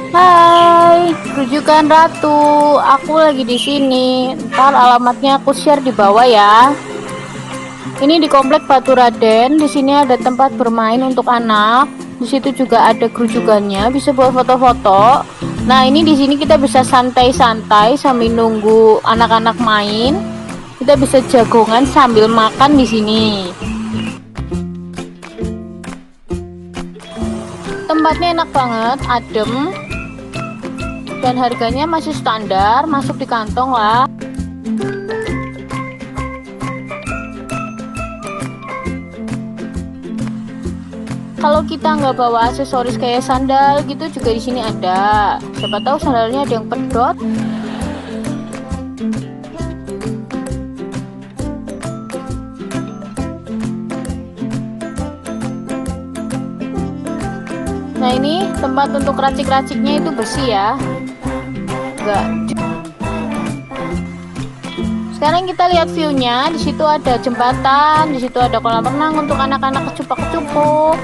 Hai, rujukan Ratu. Aku lagi di sini. Ntar alamatnya aku share di bawah ya. Ini di Komplek Batu Raden. Di sini ada tempat bermain untuk anak. Di situ juga ada kerujukannya, bisa buat foto-foto. Nah, ini di sini kita bisa santai-santai sambil nunggu anak-anak main. Kita bisa jagongan sambil makan di sini. Tempatnya enak banget, adem, dan harganya masih standar, masuk di kantong lah. Kalau kita nggak bawa aksesoris kayak sandal gitu juga di sini ada. Siapa tahu sandalnya ada yang pedot. Nah, ini tempat untuk racik-raciknya itu besi ya. Enggak. Sekarang kita lihat view-nya. Di situ ada jembatan, di situ ada kolam renang untuk anak-anak kecupak-kecupup.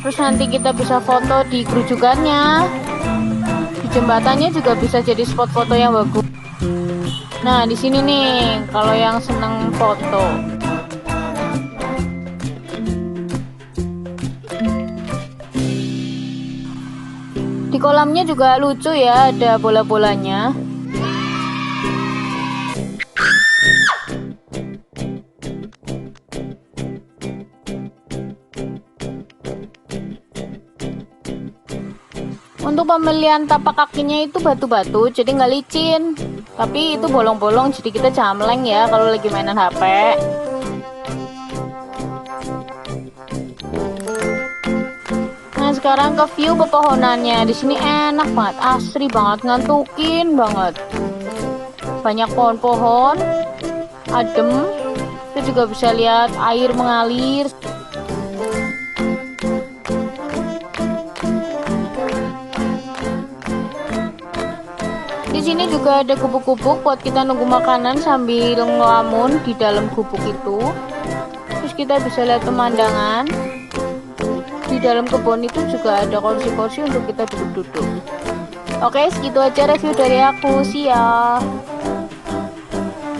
Terus nanti kita bisa foto di kerujukannya. Di jembatannya juga bisa jadi spot foto yang bagus. Nah, di sini nih kalau yang seneng foto. Di kolamnya juga lucu ya, ada bola-bolanya. Untuk pembelian tapak kakinya itu batu-batu, jadi nggak licin. Tapi itu bolong-bolong, jadi kita jamleng ya kalau lagi mainan HP. Nah, sekarang ke view pepohonannya. Di sini enak banget, asri banget, ngantukin banget. Banyak pohon-pohon, adem. Kita juga bisa lihat air mengalir. Di sini juga ada gubuk-gubuk buat kita nunggu makanan sambil ngelamun di dalam gubuk itu. Terus kita bisa lihat pemandangan. Di dalam kebun itu juga ada kursi-kursi untuk kita duduk-duduk. Oke, segitu aja review dari aku. See ya.